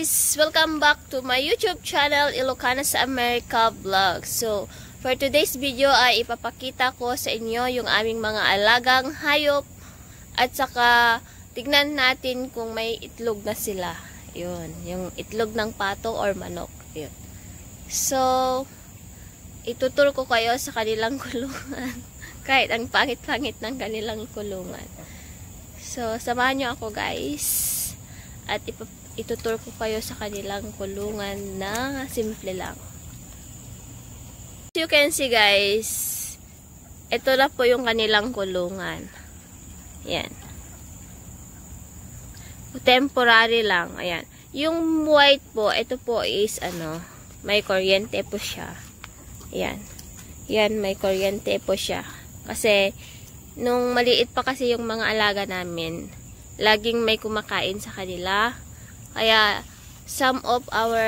guys! Welcome back to my YouTube channel, Ilocana sa America Vlog. So, for today's video ay ipapakita ko sa inyo yung aming mga alagang hayop at saka tignan natin kung may itlog na sila. Yun, yung itlog ng pato or manok. Yun. So, itutur ko kayo sa kanilang kulungan. Kahit ang pangit-pangit ng kanilang kulungan. So, samahan nyo ako guys. At itutur ko kayo sa kanilang kulungan na simple lang. As you can see guys, ito na po yung kanilang kulungan. Yan. Temporary lang. Ayan. Yung white po, ito po is may kuryente po siya. Ayan. Yan, may kuryente po siya. Kasi, nung maliit pa kasi yung mga alaga namin, laging may kumakain sa kanila. Kaya, some of our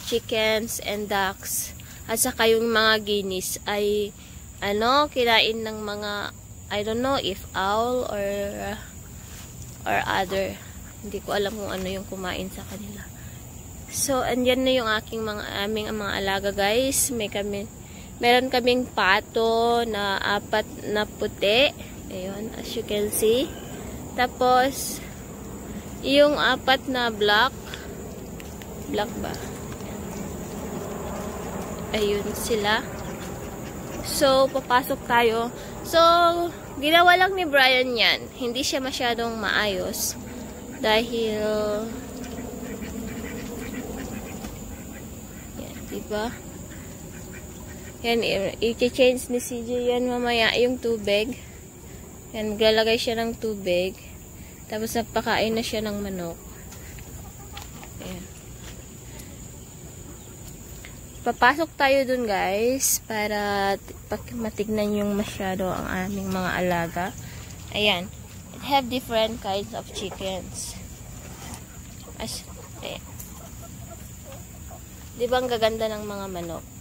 chickens and ducks, at saka yung mga guineas ay, kinain ng mga, I don't know if owl or other. Hindi ko alam kung ano yung kumain sa kanila. So, andyan na yung aming mga alaga guys. Meron kaming pato na 4 na puti. Ayun, as you can see. Tapos, yung 4 na black ba? Ayun sila. So, papasok tayo. So, ginawa lang ni Brian yan. Hindi siya masyadong maayos. Dahil, yan, diba? Yan, i-change ni CJ yan mamaya yung tubig. Yan, maglalagay siya ng tubig. Tapos nagpakain na siya ng manok. Ayan. Papasok tayo dun guys para matignan yung masyado ang aming mga alaga. Ayan. It have different kinds of chickens. Ayan. Diba ang gaganda ng mga manok?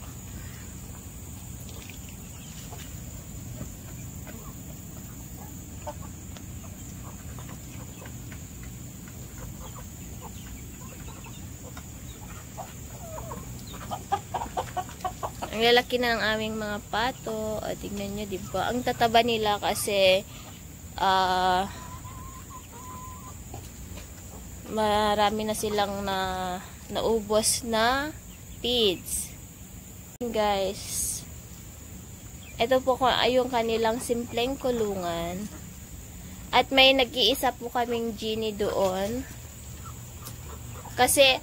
Ang lalaki na ng aming mga pato. O, tignan nyo, diba? Ang tataba nila kasi marami na silang naubos na feeds. Guys, ito po ay yung kanilang simpleng kulungan. At may nag-iisa po kaming genie doon. Kasi,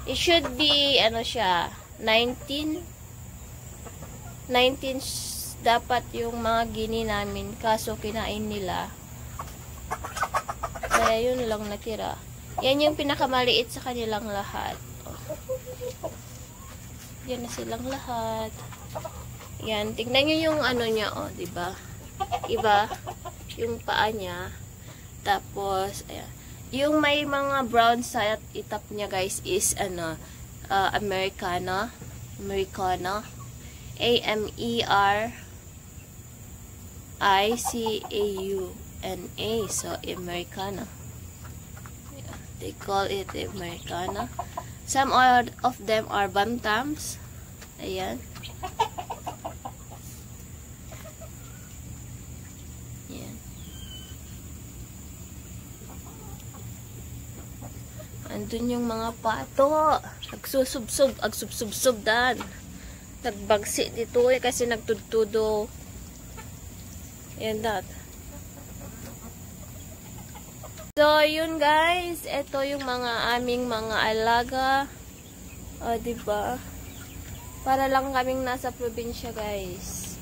it should be, 19 dapat yung mga gini namin. Kaso, kinain nila. Kaya, yun lang natira. Yan yung pinakamaliit sa kanilang lahat. Yan na silang lahat. Yan. Tignan nyo yung niya, diba? Iba, yung paa niya. Tapos, ayan. Yung may mga brown sa itap niya guys is Americana. A-M-E-R-I-C-A-U-N-A. So, Americana. Yeah, they call it Americana. Some of them are bantams. Ayan. Andun yung mga pato. Agsubsub dan. Nagbagsi dito kasi nagtudtudo. Yan dat. So, yun guys. Ito yung aming mga alaga. O, diba? Para lang kaming nasa probinsya guys.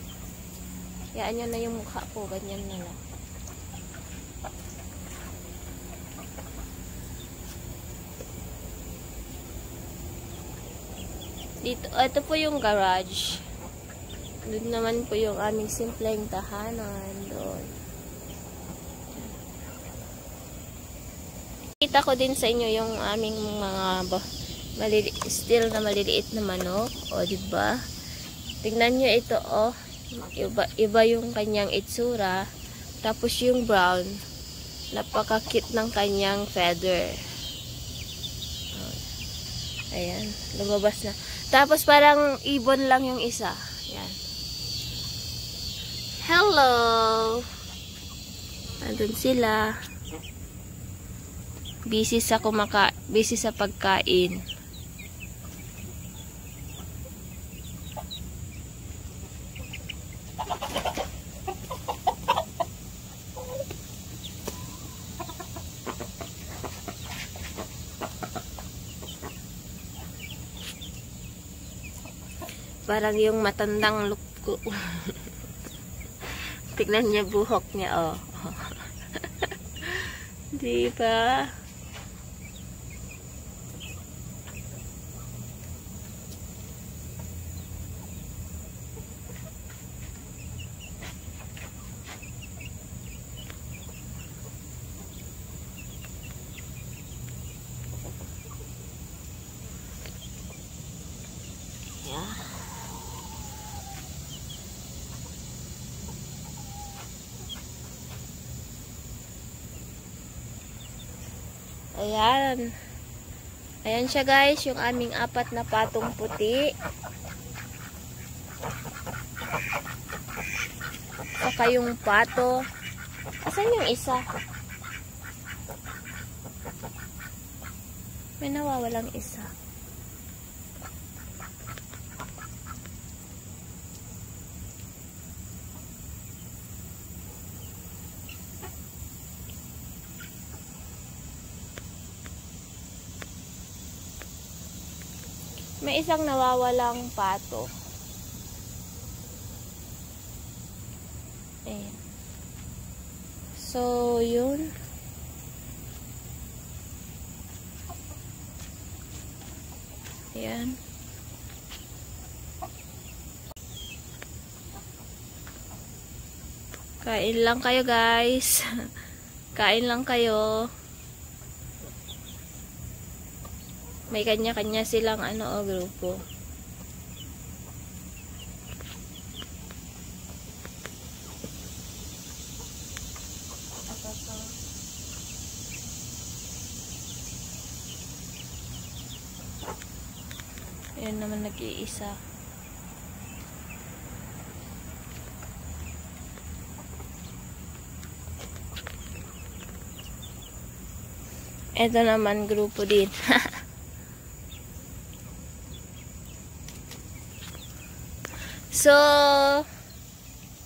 Yaan nyo na yung mukha ko. Ganyan na lang. Dito, ito po yung garage. Doon naman po yung aming simpleng tahanan. Doon. Kita ko din sa inyo yung aming mga still na maliliit na manok. O, diba? Tignan nyo ito, Iba yung kanyang itsura. Tapos yung brown, Napaka-cute ng kanyang feather. Ayan, lumabas na. Tapos parang ibon lang yung isa. Ayan. Hello! Andun sila. Busy sa pagkain. Parang yung matandang look ko. Tignan niya buhok niya, oh. Diba? Yeah. Ayan. Ayan siya guys, yung aming 4 na patong puti. Saka yung pato. Asan yung isa? May nawawalang isa. May isang nawawalang pato. Ayan. So, yun. Ayan. Kain lang kayo guys. Kain lang kayo. May kanya-kanya silang grupo. Ayan naman nag-iisa. Ito naman grupo din. So,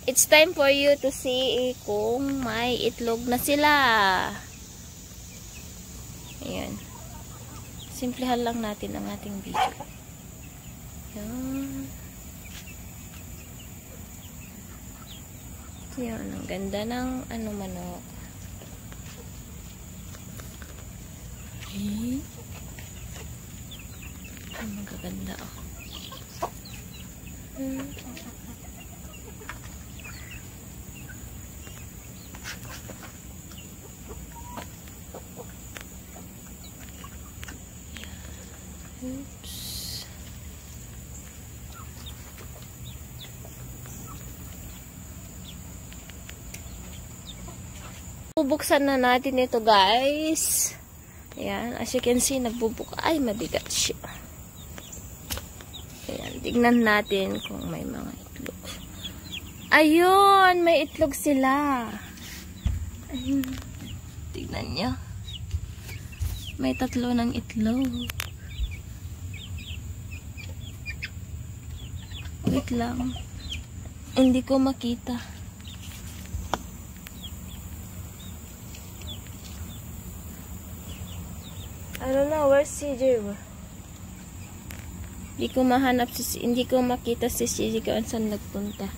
it's time for you to see kung may itlog na sila. Ayan. Simplihan lang natin ang ating video. Ayan. Ayan, ang ganda ng manok. Okay. Ang magaganda oh. Oops. Bubuksan na natin ito guys. Ayan, as you can see, nagbubuka. Ay, mabigat siya. Ayan, tignan natin kung may mga itlog. Ayun, may itlog sila. Ayun, tignan nyo. May 3 ng itlog. Wait lang. Hindi ko makita. I don't know, where's CJ? Hindi ko mahanap hindi ko makita si CJ kung saan nagpunta.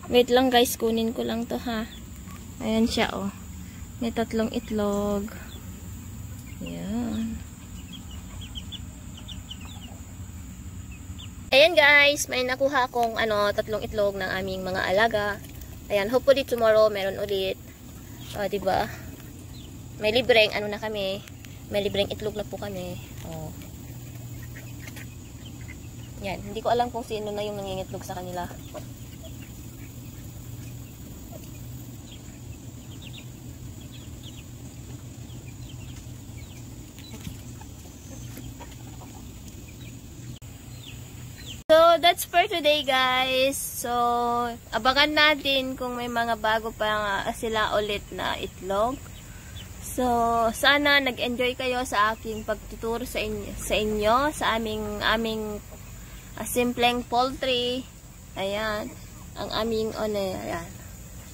Wait lang guys, kunin ko lang to ha. Ayan siya oh. May 3 itlog. Ayan. Ayan guys, may nakuha akong 3 itlog ng aming mga alaga. Ayan, hopefully tomorrow meron ulit. Diba? May libreng na kami. May libreng itlog na po kami. Oh. Yan, hindi ko alam kung sino na yung nangingitlog sa kanila. that's for today, guys. So, abangan natin kung may mga bago pa sila ulit na itlog. So, sana nag-enjoy kayo sa aking pagtuturo sa inyo sa aming simpleng poultry. Ayan, ang aming ayan,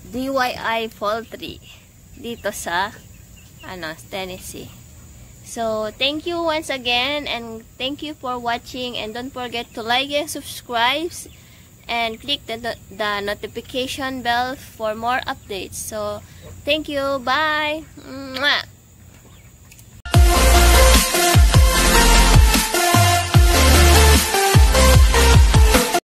DIY poultry dito sa Tennessee. So, thank you once again, and thank you for watching, and don't forget to like and subscribe and click the notification bell for more updates. So, thank you. Bye. Mwah.